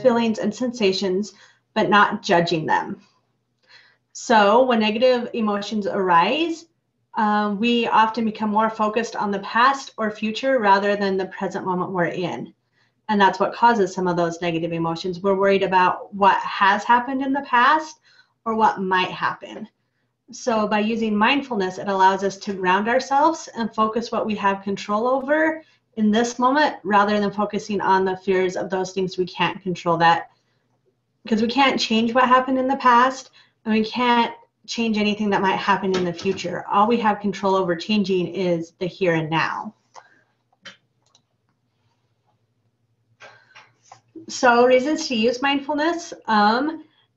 feelings and sensations, but not judging them. So when negative emotions arise, we often become more focused on the past or future rather than the present moment we're in. And that's what causes some of those negative emotions. We're worried about what has happened in the past or what might happen. So by using mindfulness, it allows us to ground ourselves and focus what we have control over in this moment rather than focusing on the fears of those things we can't control, that because we can't change what happened in the past and we can't change anything that might happen in the future. All we have control over changing is the here and now. So reasons to use mindfulness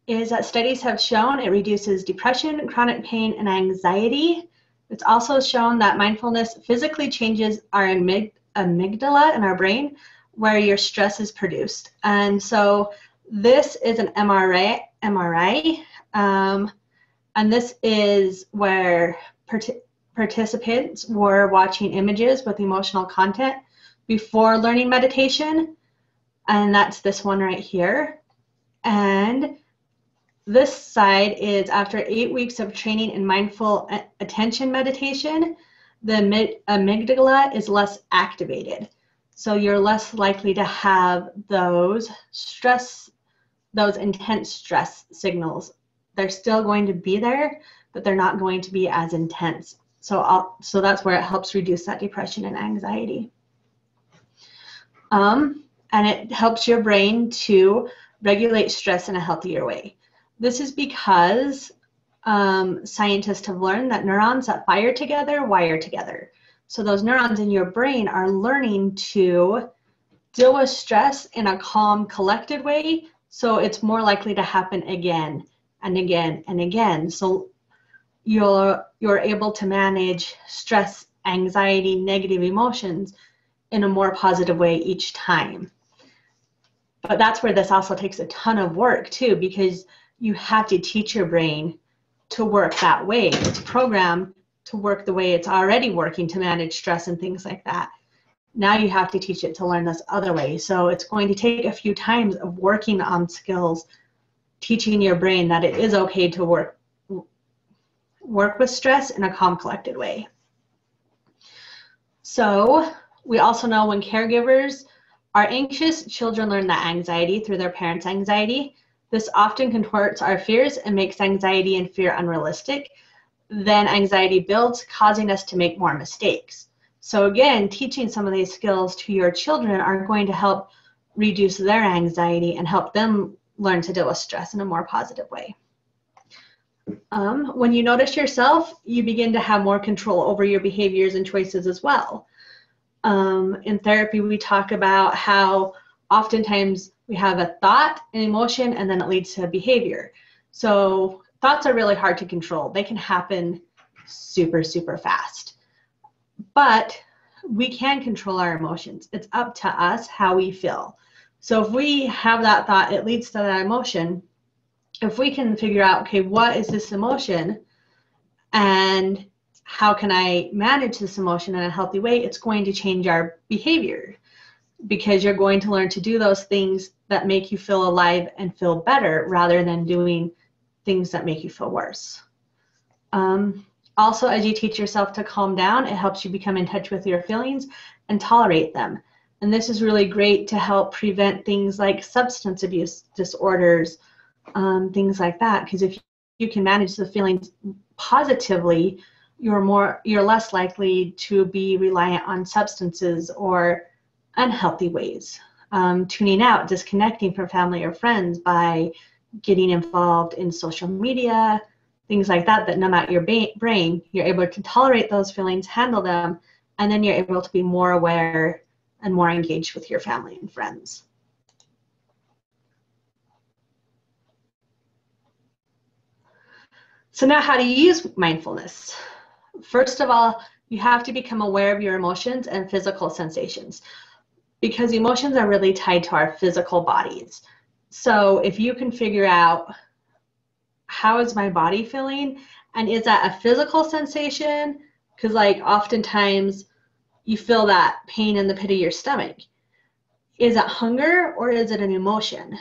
is that studies have shown it reduces depression, chronic pain, and anxiety. It's also shown that mindfulness physically changes our amygdala in our brain, where your stress is produced. And so this is an MRI, and this is where participants were watching images with emotional content before learning meditation. And that's this one right here. And this side is after 8 weeks of training in mindful attention meditation, the amygdala is less activated. So you're less likely to have those intense stress signals. They're still going to be there, but they're not going to be as intense. So that's where it helps reduce that depression and anxiety. And it helps your brain to regulate stress in a healthier way. This is because scientists have learned that neurons that fire together wire together. So those neurons in your brain are learning to deal with stress in a calm, collected way, so it's more likely to happen again and again and again. So you're able to manage stress, anxiety, negative emotions in a more positive way each time. But that's where this also takes a ton of work too, because you have to teach your brain to work that way. It's programmed to work the way it's already working to manage stress and things like that. Now you have to teach it to learn this other way. So it's going to take a few times of working on skills, teaching your brain that it is okay to work with stress in a calm, collected way. So we also know when caregivers are anxious, children learn that anxiety through their parents' anxiety. This often contorts our fears and makes anxiety and fear unrealistic. Then anxiety builds, causing us to make more mistakes. So again, teaching some of these skills to your children are going to help reduce their anxiety and help them learn to deal with stress in a more positive way. When you notice yourself, you begin to have more control over your behaviors and choices as well. In therapy, we talk about how oftentimes we have a thought, an emotion, and then it leads to a behavior. So thoughts are really hard to control. They can happen super, super fast. But we can control our emotions. It's up to us how we feel. So if we have that thought, it leads to that emotion. If we can figure out, okay, what is this emotion and how can I manage this emotion in a healthy way, it's going to change our behavior, because you're going to learn to do those things that make you feel alive and feel better rather than doing things that make you feel worse. Also, as you teach yourself to calm down, it helps you become in touch with your feelings and tolerate them. And this is really great to help prevent things like substance abuse disorders, things like that, because if you can manage the feelings positively, you're less likely to be reliant on substances or unhealthy ways. Tuning out, disconnecting from family or friends by getting involved in social media, things like that numb out your brain, you're able to tolerate those feelings, handle them, and then you're able to be more aware and more engaged with your family and friends. So now, how do you use mindfulness? First of all, you have to become aware of your emotions and physical sensations, because emotions are really tied to our physical bodies. So if you can figure out, how is my body feeling? And is that a physical sensation? Because like oftentimes you feel that pain in the pit of your stomach. is it hunger or is it an emotion?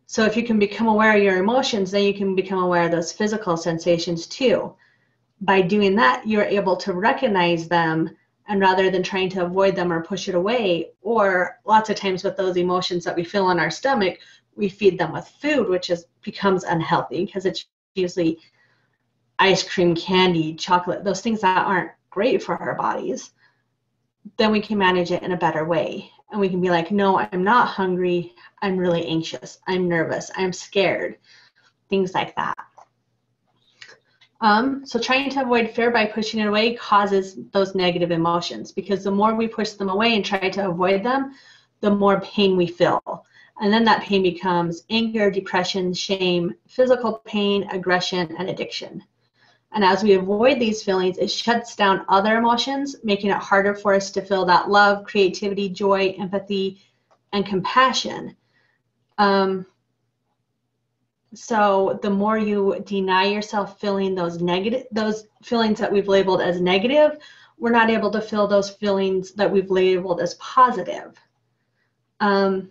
So if you can become aware of your emotions, then you can become aware of those physical sensations too. By doing that, you're able to recognize them, and rather than trying to avoid them or push it away, or lots of times with those emotions that we feel in our stomach, we feed them with food, which becomes unhealthy because it's usually ice cream, candy, chocolate, those things that aren't great for our bodies. Then we can manage it in a better way. And we can be like, no, I'm not hungry. I'm really anxious. I'm nervous. I'm scared. Things like that. So trying to avoid fear by pushing it away causes those negative emotions, because the more we push them away and try to avoid them, the more pain we feel. And then that pain becomes anger, depression, shame, physical pain, aggression, and addiction. And as we avoid these feelings, it shuts down other emotions, making it harder for us to feel that love, creativity, joy, empathy, and compassion. So the more you deny yourself feeling those feelings that we've labeled as negative, we're not able to feel those feelings that we've labeled as positive. And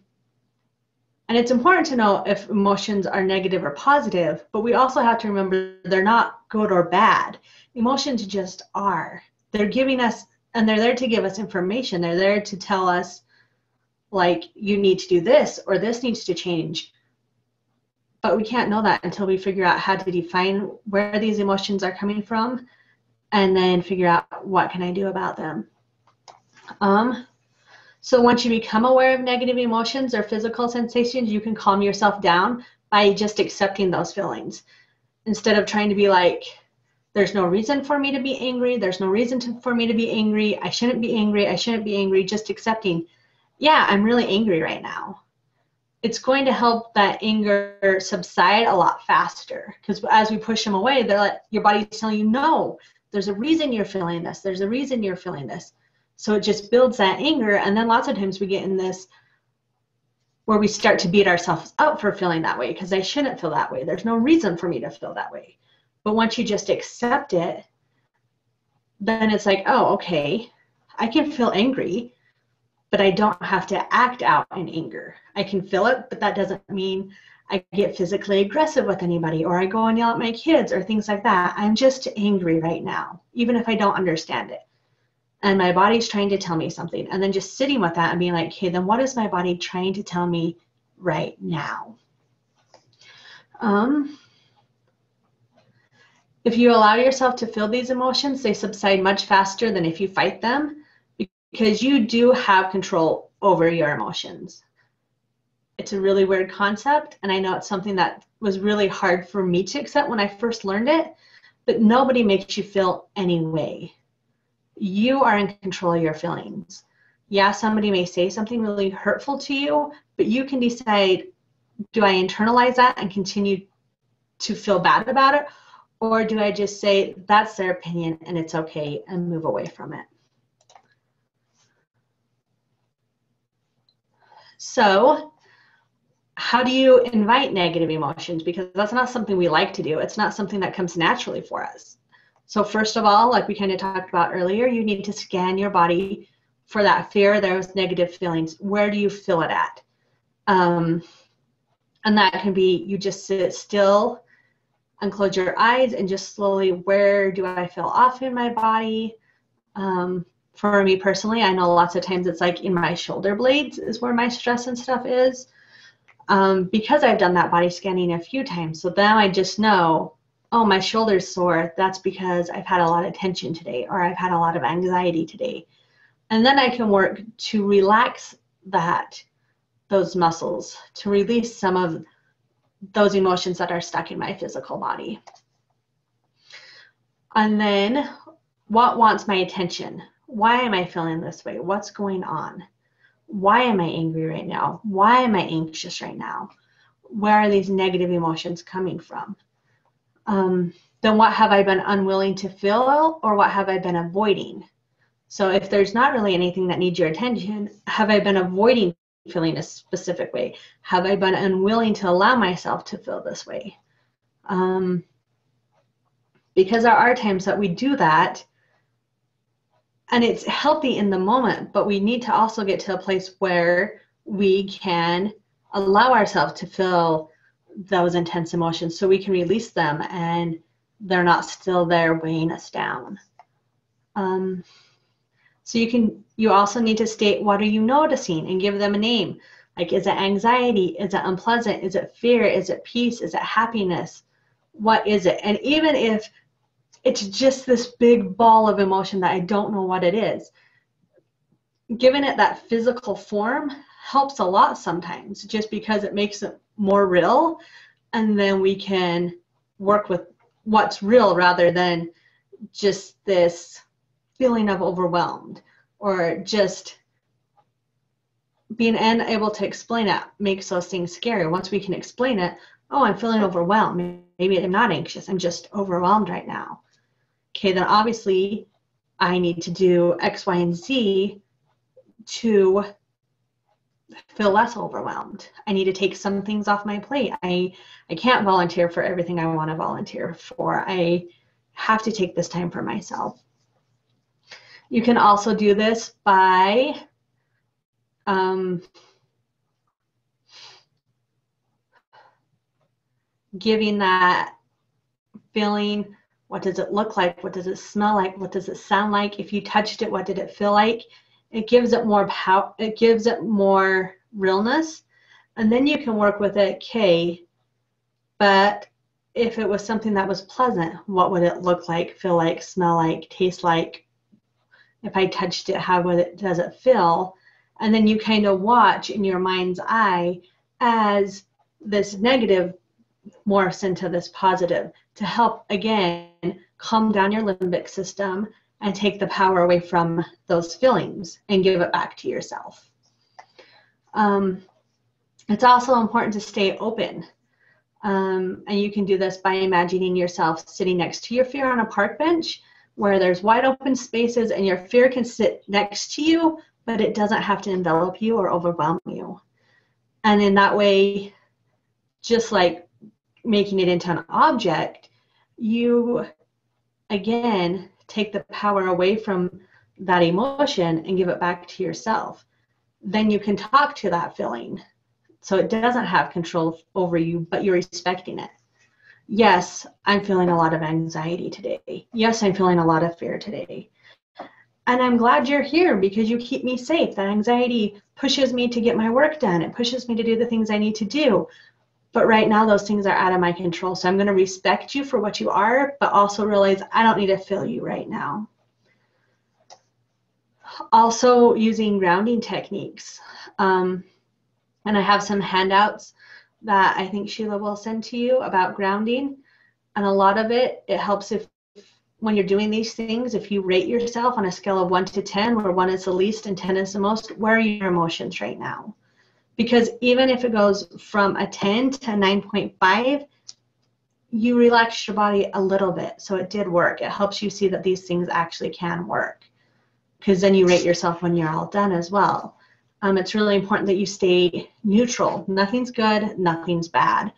it's important to know if emotions are negative or positive, but we also have to remember they're not good or bad. Emotions just are. They're giving us, and they're there to give us information. They're there to tell us, like, you need to do this, or this needs to change. But we can't know that until we figure out how to define where these emotions are coming from, and then figure out what can I do about them. So once you become aware of negative emotions or physical sensations, you can calm yourself down by just accepting those feelings. Instead of trying to be like, there's no reason for me to be angry, there's no reason for me to be angry, I shouldn't be angry, I shouldn't be angry, just accepting, yeah, I'm really angry right now. It's going to help that anger subside a lot faster, because as we push them away, they're like, your body's telling you, no, there's a reason you're feeling this. There's a reason you're feeling this. So it just builds that anger. And then lots of times we get in this where we start to beat ourselves up for feeling that way, because I shouldn't feel that way. There's no reason for me to feel that way. But once you just accept it, then it's like, oh, okay, I can feel angry, but I don't have to act out in anger. I can feel it, but that doesn't mean I get physically aggressive with anybody, or I go and yell at my kids or things like that. I'm just angry right now, even if I don't understand it. And my body's trying to tell me something. And then just sitting with that and being like, okay, then what is my body trying to tell me right now? If you allow yourself to feel these emotions, they subside much faster than if you fight them, because you do have control over your emotions. It's a really weird concept, and I know it's something that was really hard for me to accept when I first learned it, but nobody makes you feel any way. You are in control of your feelings. Yeah, somebody may say something really hurtful to you, but you can decide, do I internalize that and continue to feel bad about it? Or do I just say, that's their opinion and it's okay, and move away from it? So how do you invite negative emotions? Because that's not something we like to do. It's not something that comes naturally for us. So first of all, like we kind of talked about earlier, you need to scan your body for that fear, those negative feelings. Where do you feel it at? And that can be, you just sit still and close your eyes and just slowly, where do I feel off in my body? For me personally, I know lots of times it's like in my shoulder blades is where my stress and stuff is, because I've done that body scanning a few times. So then I just know, oh, my shoulder's sore. That's because I've had a lot of tension today, or I've had a lot of anxiety today. And then I can work to relax those muscles, to release some of those emotions that are stuck in my physical body. And then, what wants my attention? Why am I feeling this way? What's going on? Why am I angry right now? Why am I anxious right now? Where are these negative emotions coming from? Then what have I been unwilling to feel, or what have I been avoiding? So if there's not really anything that needs your attention, have I been avoiding feeling a specific way? Have I been unwilling to allow myself to feel this way? Because there are times that we do that, And it's healthy in the moment, but we need to also get to a place where we can allow ourselves to feel those intense emotions so we can release them and they're not still there weighing us down. So you also need to state, what are you noticing, and give them a name. Like, is it anxiety? Is it unpleasant? Is it fear? Is it peace? Is it happiness? What is it? And even if it's just this big ball of emotion that I don't know what it is, giving it that physical form helps a lot sometimes, just because it makes it more real, and then we can work with what's real rather than just this feeling of overwhelmed, or just being unable to explain it makes those things scary. Once we can explain it, oh, I'm feeling overwhelmed. Maybe I'm not anxious, I'm just overwhelmed right now. Okay, then obviously I need to do X, Y, and Z to feel less overwhelmed. I need to take some things off my plate. I can't volunteer for everything I want to volunteer for. I have to take this time for myself. You can also do this by giving that feeling, what does it look like? What does it smell like? What does it sound like? If you touched it, what did it feel like? It gives it more power, it gives it more realness. And then you can work with it, okay, but if it was something that was pleasant, what would it look like, feel like, smell like, taste like? If I touched it, how does it feel? And then you kind of watch in your mind's eye as this negative morphs into this positive, to help, again, calm down your limbic system and take the power away from those feelings and give it back to yourself. It's also important to stay open. And you can do this by imagining yourself sitting next to your fear on a park bench where there's wide open spaces, and your fear can sit next to you, but it doesn't have to envelop you or overwhelm you. And in that way, just like making it into an object, you, again, take the power away from that emotion and give it back to yourself. Then you can talk to that feeling so it doesn't have control over you, but you're respecting it. Yes, I'm feeling a lot of anxiety today. Yes, I'm feeling a lot of fear today. And I'm glad you're here because you keep me safe. That anxiety pushes me to get my work done. It pushes me to do the things I need to do. But right now, those things are out of my control. So I'm going to respect you for what you are, but also realize I don't need to feel you right now. Also using grounding techniques. And I have some handouts that I think Sheila will send to you about grounding. And a lot of it helps if when you're doing these things, if you rate yourself on a scale of 1 to 10, where 1 is the least and 10 is the most, where are your emotions right now? Because even if it goes from a 10 to 9.5, you relaxed your body a little bit. So it did work. It helps you see that these things actually can work, because then you rate yourself when you're all done as well. It's really important that you stay neutral. Nothing's good, nothing's bad.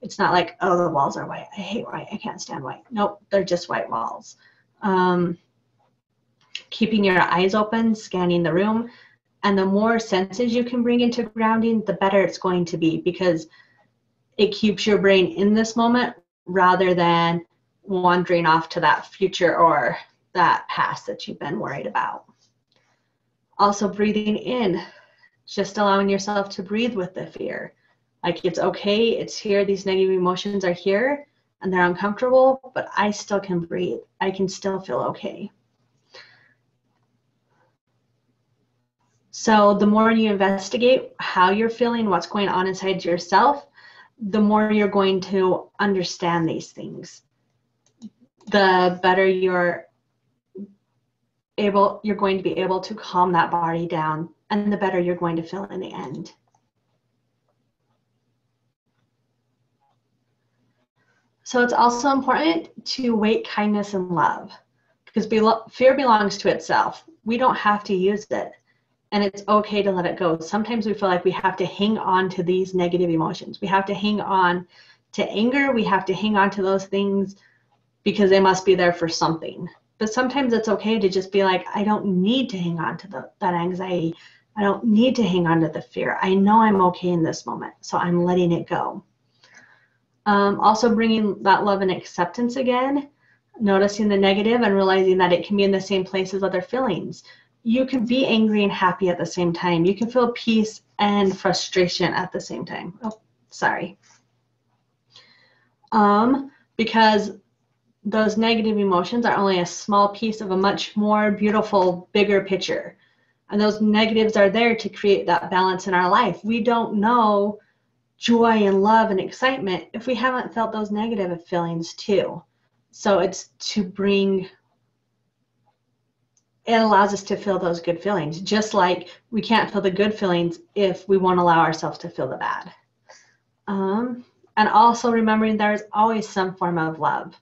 It's not like, oh, the walls are white. I hate white. I can't stand white. Nope, they're just white walls. Keeping your eyes open, scanning the room. And the more senses you can bring into grounding, the better it's going to be, because it keeps your brain in this moment rather than wandering off to that future or that past that you've been worried about. Also, breathing in, just allowing yourself to breathe with the fear. Like, it's okay, it's here, these negative emotions are here, and they're uncomfortable, but I still can breathe. I can still feel okay. So the more you investigate how you're feeling, what's going on inside yourself, the more you're going to understand these things. The better you're going to be able to calm that body down, and the better you're going to feel in the end. So it's also important to weight kindness and love, because fear belongs to itself. We don't have to use it, and it's okay to let it go. Sometimes we feel like we have to hang on to these negative emotions. We have to hang on to anger. We have to hang on to those things because they must be there for something. But sometimes it's okay to just be like, I don't need to hang on to that anxiety. I don't need to hang on to the fear. I know I'm okay in this moment, so I'm letting it go. Also bringing that love and acceptance again, noticing the negative and realizing that it can be in the same place as other feelings. You can be angry and happy at the same time. You can feel peace and frustration at the same time. Oh, sorry. Because those negative emotions are only a small piece of a much more beautiful, bigger picture. And those negatives are there to create that balance in our life. We don't know joy and love and excitement if we haven't felt those negative feelings too. So it's to bring, it allows us to feel those good feelings, just like we can't feel the good feelings if we won't allow ourselves to feel the bad. And also remembering there's always some form of love.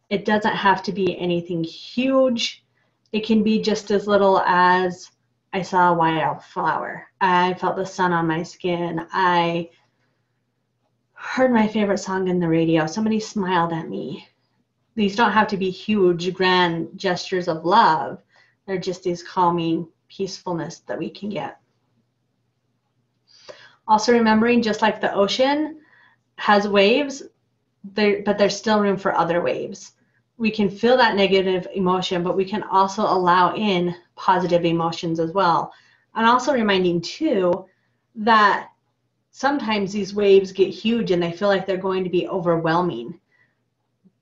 It doesn't have to be anything huge. It can be just as little as I saw a wildflower. I felt the sun on my skin. I heard my favorite song in the radio. Somebody smiled at me. These don't have to be huge, grand gestures of love. They're just these calming peacefulness that we can get. Also remembering, just like the ocean has waves, but there's still room for other waves. We can feel that negative emotion, but we can also allow in positive emotions as well. And also reminding too that sometimes these waves get huge and they feel like they're going to be overwhelming,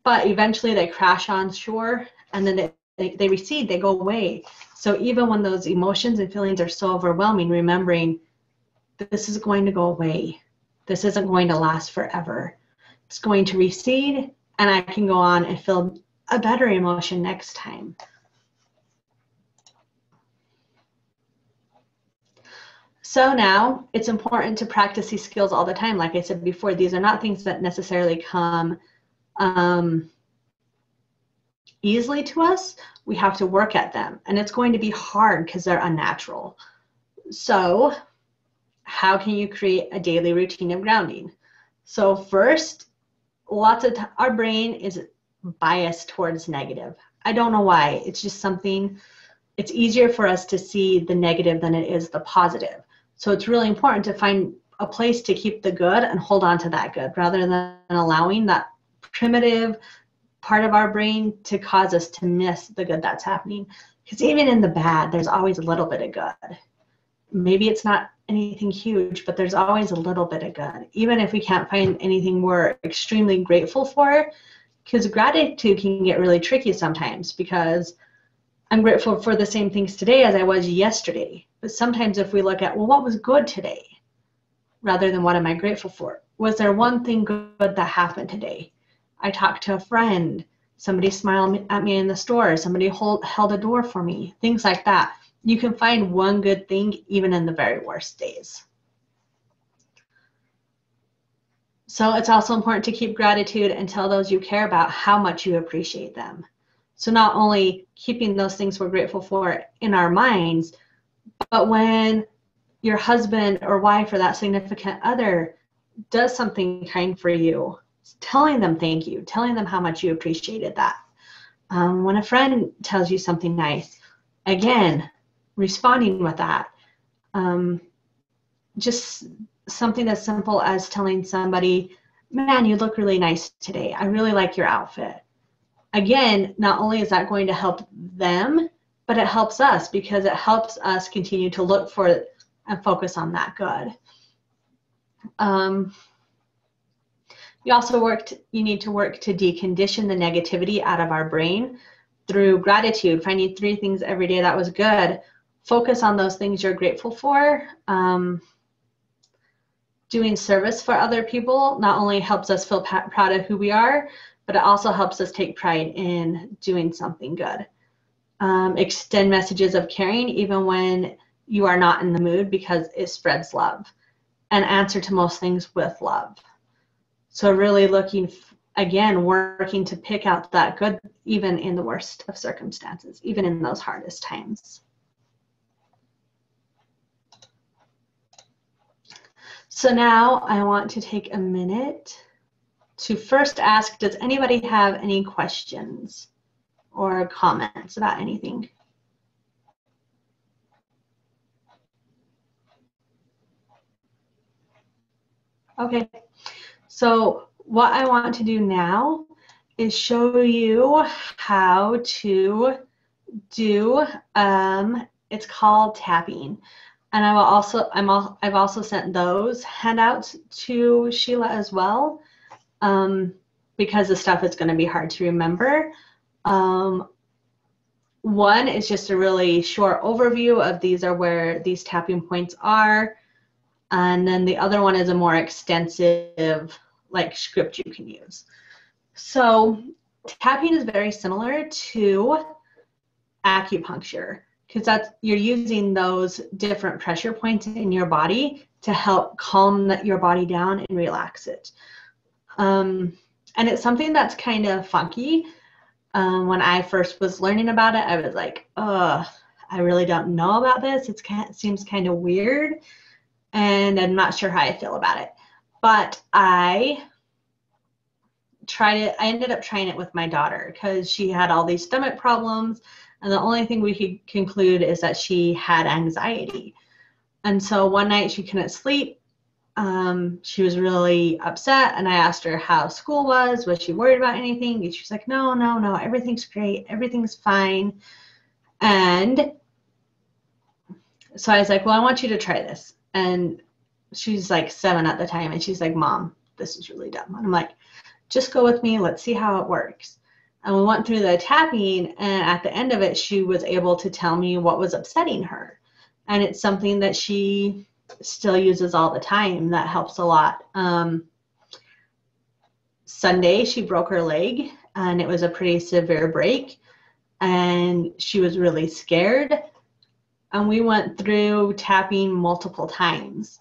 but eventually they crash on shore and then they recede, they go away. So even when those emotions and feelings are so overwhelming, remembering this is going to go away. This isn't going to last forever. It's going to recede, and I can go on and feel a better emotion next time. So now it's important to practice these skills all the time. Like I said before, these are not things that necessarily come easily to us. We have to work at them, and it's going to be hard because they're unnatural. So how can you create a daily routine of grounding? So first, our brain is biased towards negative. I don't know why. It's just something, it's easier for us to see the negative than it is the positive. So it's really important to find a place to keep the good and hold on to that good rather than allowing that primitive part of our brain to cause us to miss the good that's happening. Because even in the bad, there's always a little bit of good. Maybe it's not anything huge, but there's always a little bit of good. Even if we can't find anything we're extremely grateful for, because gratitude can get really tricky sometimes, because I'm grateful for the same things today as I was yesterday. But sometimes if we look at, well, what was good today, rather than what am I grateful for? Was there one thing good that happened today? I talked to a friend, somebody smiled at me in the store, somebody held a door for me, things like that. You can find one good thing even in the very worst days. So it's also important to keep gratitude and tell those you care about how much you appreciate them. So not only keeping those things we're grateful for in our minds, but when your husband or wife or that significant other does something kind for you, telling them thank you, telling them how much you appreciated that. When a friend tells you something nice, again, responding with that. Just something as simple as telling somebody, man, you look really nice today. I really like your outfit. Again, not only is that going to help them, but it helps us because it helps us continue to look for and focus on that good. You need to work to decondition the negativity out of our brain through gratitude, finding 3 things every day that was good. Focus on those things you're grateful for. Doing service for other people not only helps us feel proud of who we are, but it also helps us take pride in doing something good. Extend messages of caring even when you are not in the mood, because it spreads love. And answer to most things with love. So really working to pick out that good even in the worst of circumstances, even in those hardest times. So now I want to take a minute to first ask, does anybody have any questions? or comments about anything? Okay, so what I want to do now is show you how to do, it's called tapping. And I've also sent those handouts to Sheila as well, because the stuff is going to be hard to remember. One is just a really short overview of these are where these tapping points are. And then the other one is a more extensive like script you can use. So tapping is very similar to acupuncture, because you're using those different pressure points in your body to help calm your body down and relax it. And it's something that's kind of funky. When I first was learning about it, I was like, I really don't know about this. It seems kind of weird, and I'm not sure how I feel about it. But I ended up trying it with my daughter because she had all these stomach problems, and the only thing we could conclude is that she had anxiety. And so one night she couldn't sleep. She was really upset, and I asked her how school was she worried about anything? And she's like, no, everything's great, everything's fine. And so I was like, well, I want you to try this. And she's like 7 at the time, and she's like, Mom, this is really dumb. And I'm like, just go with me, let's see how it works. And we went through the tapping, and at the end of it, she was able to tell me what was upsetting her. And it's something that she still uses all the time. That helps a lot. Sunday, she broke her leg, and it was a pretty severe break, and she was really scared. And we went through tapping multiple times.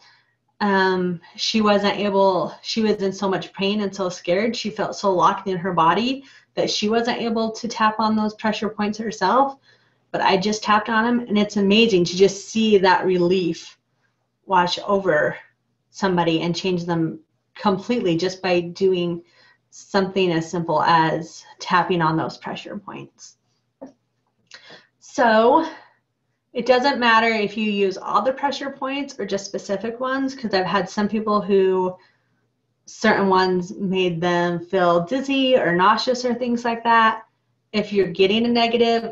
She was in so much pain and so scared. She felt so locked in her body that she wasn't able to tap on those pressure points herself. But I just tapped on them, and it's amazing to just see that relief wash over somebody and change them completely just by doing something as simple as tapping on those pressure points. So it doesn't matter if you use all the pressure points or just specific ones, because I've had some people who certain ones made them feel dizzy or nauseous or things like that. If you're getting a negative,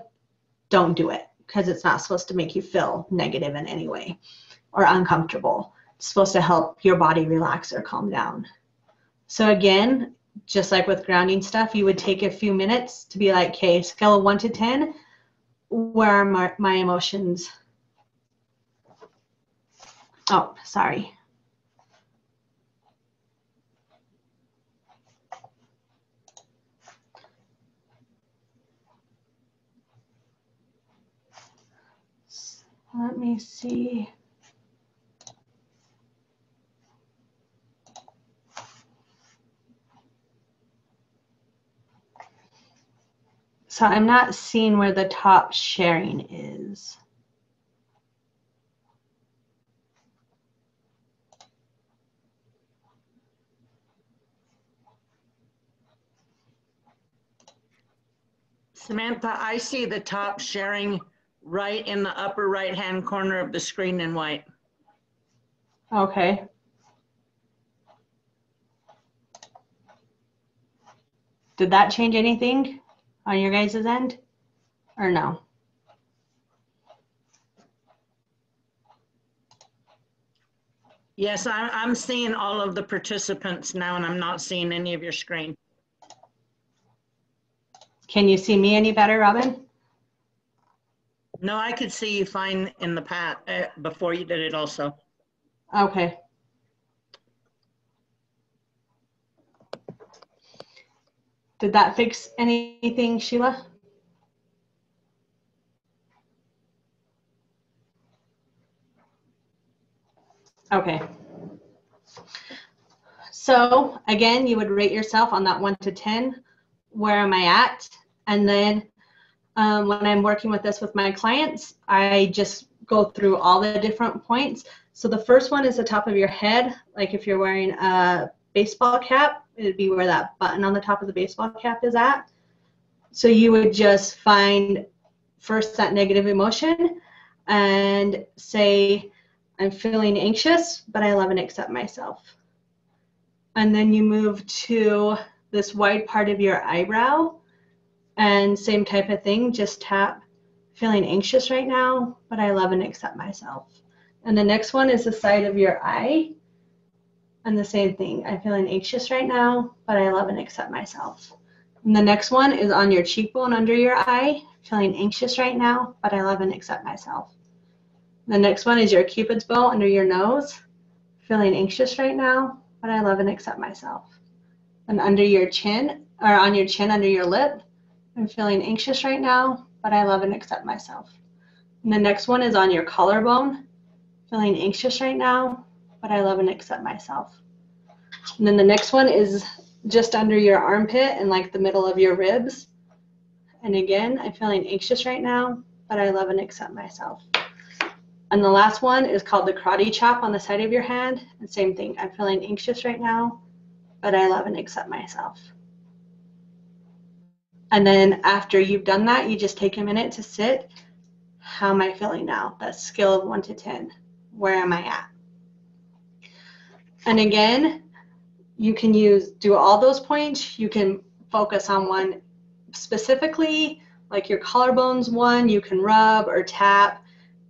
don't do it, because it's not supposed to make you feel negative in any way or uncomfortable. It's supposed to help your body relax or calm down. So again, just like with grounding stuff, you would take a few minutes to be like, okay, scale of 1 to 10, where are my emotions? Oh, sorry. Let me see. So I'm not seeing where the top sharing is. Samantha, I see the top sharing right in the upper right-hand corner of the screen in white. Okay. Did that change anything on your guys' end or no? Yes, I'm seeing all of the participants now, and I'm not seeing any of your screen. Can you see me any better, Robin? No, I could see you fine in the before you did it also. Okay. Did that fix anything, Sheila? Okay. So again, you would rate yourself on that 1 to 10. Where am I at? And then when I'm working with this with my clients, I just go through all the different points. So the first one is the top of your head. Like if you're wearing a baseball cap, it'd be where that button on the top of the baseball cap is at. So you would just find first that negative emotion and say, I'm feeling anxious, but I love and accept myself. And then you move to this wide part of your eyebrow and same type of thing, just tap, feeling anxious right now, but I love and accept myself. And the next one is the side of your eye. And the same thing, I'm feeling anxious right now, but I love and accept myself. And the next one is on your cheekbone under your eye, feeling anxious right now, but I love and accept myself. The next one is your Cupid's bow under your nose, feeling anxious right now, but I love and accept myself. And under your chin, or on your chin under your lip, I'm feeling anxious right now, but I love and accept myself. And the next one is on your collarbone, feeling anxious right now, but I love and accept myself. And then the next one is just under your armpit and like the middle of your ribs. And again, I'm feeling anxious right now, but I love and accept myself. And the last one is called the karate chop on the side of your hand. And same thing, I'm feeling anxious right now, but I love and accept myself. And then after you've done that, you just take a minute to sit. How am I feeling now? That scale of 1 to 10. Where am I at? And again, you can do all those points. You can focus on one specifically, like your collarbones one, you can rub or tap,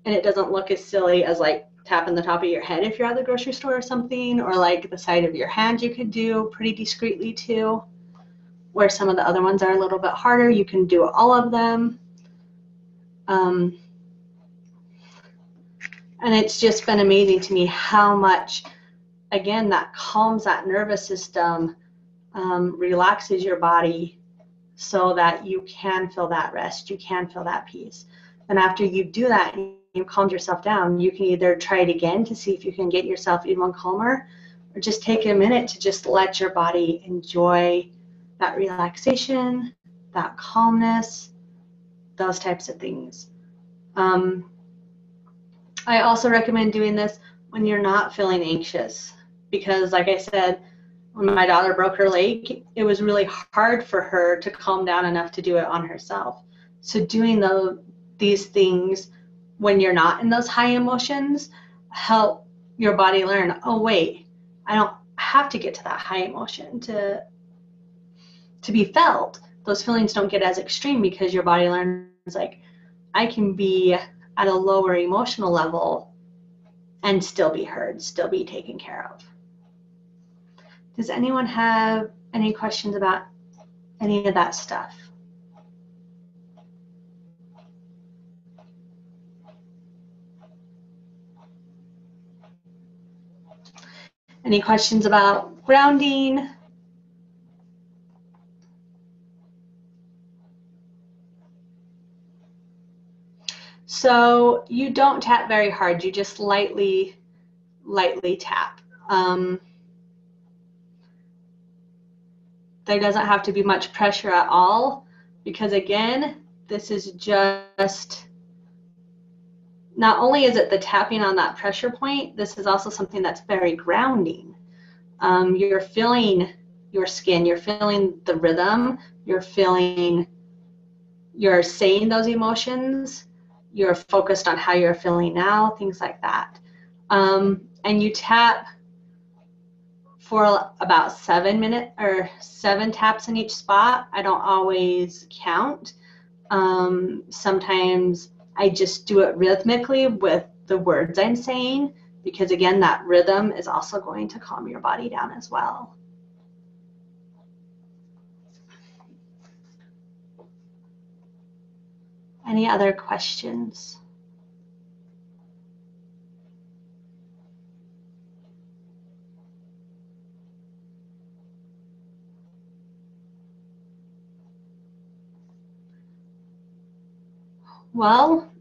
and it doesn't look as silly as like tapping the top of your head if you're at the grocery store or something, or like the side of your hand you could do pretty discreetly too. Where some of the other ones are a little bit harder, you can do all of them. And it's just been amazing to me how much, again, that calms that nervous system, relaxes your body so that you can feel that rest, you can feel that peace. And after you do that and you've calmed yourself down, you can either try it again to see if you can get yourself even calmer, or just take a minute to just let your body enjoy that relaxation, that calmness, those types of things. I also recommend doing this when you're not feeling anxious, because like I said, when my daughter broke her leg, it was really hard for her to calm down enough to do it on herself. So doing these things when you're not in those high emotions help your body learn, oh wait, I don't have to get to that high emotion to be felt. Those feelings don't get as extreme because your body learns, like, I can be at a lower emotional level and still be heard, still be taken care of. Does anyone have any questions about any of that stuff? Any questions about grounding? So you don't tap very hard, you just lightly tap. There doesn't have to be much pressure at all, because again, this is just, not only is it the tapping on that pressure point, this is also something that's very grounding. You're feeling your skin, you're feeling the rhythm, you're saying those emotions, you're focused on how you're feeling now, things like that. And you tap for about 7 minutes or 7 taps in each spot. I don't always count. Sometimes I just do it rhythmically with the words I'm saying, because again, that rhythm is also going to calm your body down as well. Any other questions? Well,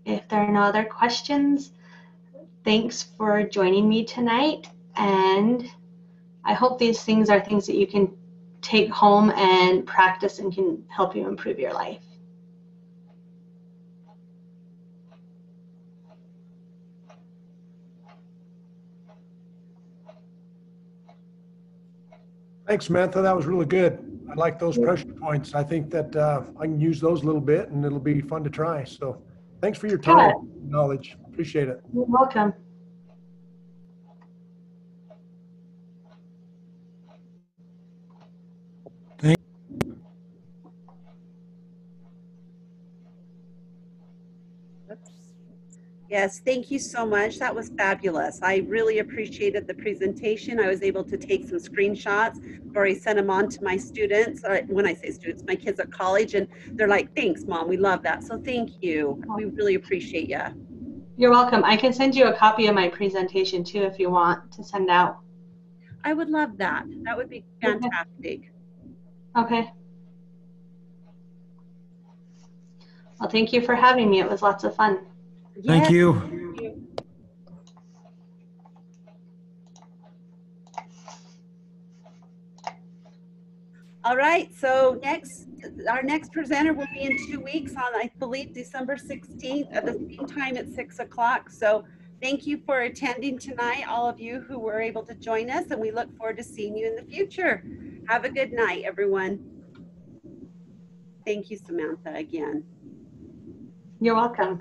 if there are no other questions, thanks for joining me tonight, and I hope these things are things that you can take home and practice and can help you improve your life. Thanks, Samantha. That was really good. I like those pressure points. I think that I can use those a little bit and it'll be fun to try. So thanks for your time, knowledge. Appreciate it. You're welcome. Yes, thank you so much. That was fabulous. I really appreciated the presentation. I was able to take some screenshots or I sent them on to my students. When I say students, my kids at college, and they're like, thanks, Mom, we love that. So thank you. We really appreciate you. You're welcome. I can send you a copy of my presentation too if you want to send out. I would love that. That would be fantastic. Okay. Well, thank you for having me. It was lots of fun. Thank you. Thank you. All right, so our next presenter will be in 2 weeks on, I believe, December 16th at the same time at 6 o'clock. So thank you for attending tonight, all of you who were able to join us, and we look forward to seeing you in the future. Have a good night, everyone. Thank you, Samantha, again. You're welcome.